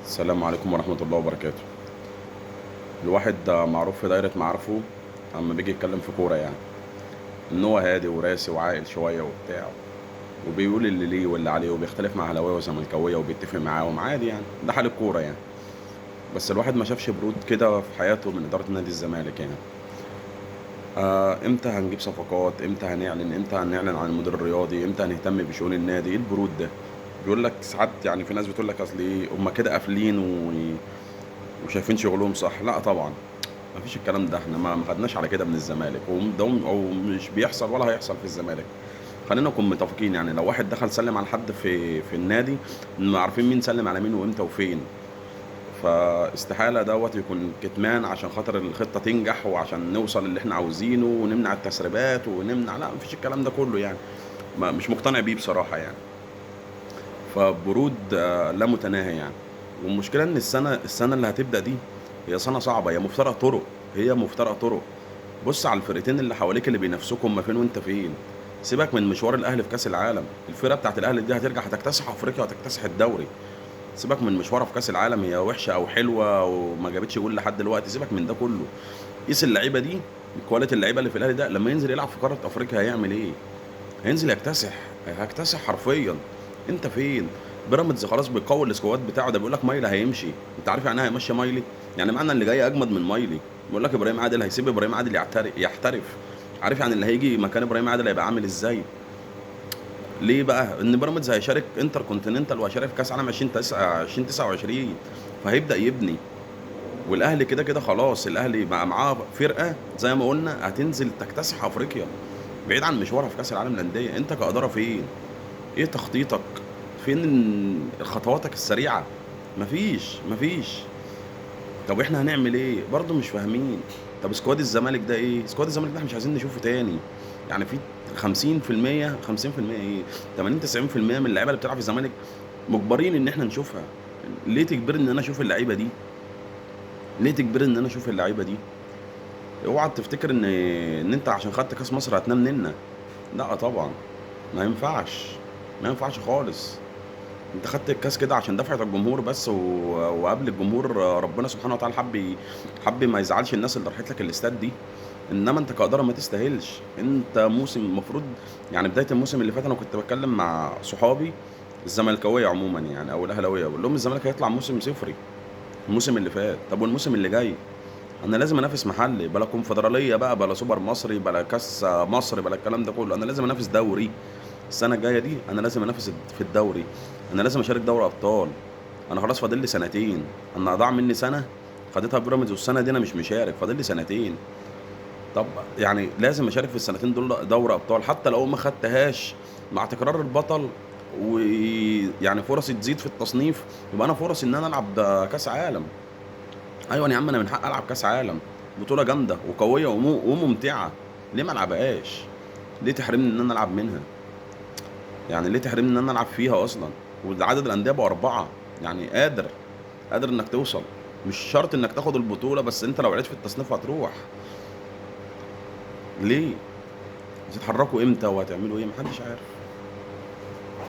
السلام عليكم ورحمة الله وبركاته. الواحد معروف في دايرة معارفه أما بيجي يتكلم في كورة يعني إن هو هادي وراسي وعاقل شوية وبتاع، وبيقول اللي ليه واللي عليه وبيختلف مع أهلاوية وزملكاوية وبيتفق معاهم عادي يعني، ده حال الكورة يعني. بس الواحد ما شافش برود كده في حياته من إدارة نادي الزمالك يعني. إمتى هنجيب صفقات؟ إمتى هنعلن؟ إمتى هنعلن عن المدير الرياضي؟ إمتى هنهتم بشؤون النادي؟ إيه البرود ده؟ بيقول لك ساعات يعني، في ناس بتقول لك أصل إيه هما كده قافلين وشايفين شغلهم صح. لا طبعا، ما فيش الكلام ده، احنا ما خدناش على كده من الزمالك، وده او مش بيحصل ولا هيحصل في الزمالك. خلينا نكون متفقين يعني، لو واحد دخل سلم على حد في النادي، ما عارفين مين سلم على مين وامتى وفين. فاستحالة دوت يكون كتمان عشان خاطر الخطة تنجح وعشان نوصل اللي احنا عاوزينه ونمنع التسريبات ونمنع، لا مفيش الكلام ده كله يعني. مش مقتنع بيه بصراحة يعني. فبرود لا متناهي يعني. والمشكلة ان السنة اللي هتبدأ دي هي سنة صعبة، هي مفترق طرق. هي مفترق طرق. بص على الفرقتين اللي حواليك اللي بينافسوك، هم فين وانت فين. سيبك من مشوار الاهلي في كاس العالم، الفرقه بتاعت الاهلي دي هترجع هتكتسح افريقيا وهتكتسح الدوري. سيبك من مشوارها في كاس العالم، هي وحشه او حلوه وما جابتش جول لحد دلوقتي، سيبك من ده كله. قيس اللعيبه دي، الكواليتي اللعيبه اللي في الاهلي ده لما ينزل يلعب في قاره افريقيا هيعمل ايه؟ هينزل يكتسح، هيكتسح حرفيا. انت فين؟ بيراميدز خلاص بيقوي السكواد بتاعه، ده بيقول لك مايلي هيمشي. انت عارف يعني ايه هيمشي مايلي؟ يعني معنى اللي جاي اجمد من مايلي. بيقول لك ابراهيم عادل هيسيب ابراهيم عادل يحترف. عارف يعني اللي هيجي مكان ابراهيم عادل هيبقى عامل ازاي؟ ليه بقى؟ ان بيراميدز هيشارك انتر كونتيننتال وهيشارك في كاس عالم 2029، فهيبدا يبني. والاهلي كده كده خلاص، الاهلي معاه فرقه زي ما قلنا هتنزل تكتسح افريقيا، بعيد عن مشوارها في كاس العالم للانديه. انت كاداره فين؟ ايه تخطيطك؟ فين خطواتك السريعه؟ مفيش. طب احنا هنعمل ايه؟ برضه مش فاهمين. طب سكواد الزمالك ده ايه؟ سكواد الزمالك ده احنا مش عايزين نشوفه تاني. يعني في 50%، 50% ايه، 80 90% من اللعيبه اللي بتلعب في الزمالك مجبرين ان احنا نشوفها. ليه تجبرني ان انا اشوف اللعيبه دي؟ ليه تجبرني ان انا اشوف اللعيبه دي؟ اوعى تفتكر ان انت عشان خدت كاس مصر هتنام ننه. لا طبعا، ما ينفعش. ما ينفعش خالص. انت خدت الكاس كده عشان دفعة الجمهور بس وقبل الجمهور ربنا سبحانه وتعالى حب ما يزعلش الناس اللي راحت لك الاستاد دي. انما انت كإدارة ما تستاهلش. انت موسم المفروض يعني، بداية الموسم اللي فات انا كنت بتكلم مع صحابي الزملكاوية عموما يعني او الاهلاوية، بقول لهم الزمالك هيطلع موسم صفري الموسم اللي فات. طب والموسم اللي جاي؟ انا لازم انافس محلي، بلا كونفدرالية بقى، بلا سوبر مصري، بلا كاس مصر، بلا الكلام ده كله. انا لازم انافس دوري. السنه الجايه دي انا لازم انافس في الدوري. انا لازم اشارك دوري ابطال. انا خلاص فاضل لي سنتين. انا ضاع مني سنه خدتها بيراميدز، والسنه دي انا مش مشارك، فاضل لي سنتين. طب يعني لازم اشارك في السنتين دول دوري ابطال، حتى لو ما خدتهاش مع تكرار البطل. ويعني فرصي تزيد في التصنيف، يبقى انا فرصي ان انا العب كاس عالم. ايوه يا عم، انا من حق العب كاس عالم، بطوله جامده وقويه وممتعه. ليه ما العبهاش؟ ليه تحرمني ان انا العب منها؟ يعني ليه تحرمني ان انا العب فيها اصلا؟ وعدد الانديه بقى 4. يعني قادر انك توصل. مش شرط انك تاخد البطوله، بس انت لو عرفت في التصنيف هتروح. ليه؟ هتتحركوا امتى وهتعملوا ايه؟ محدش عارف.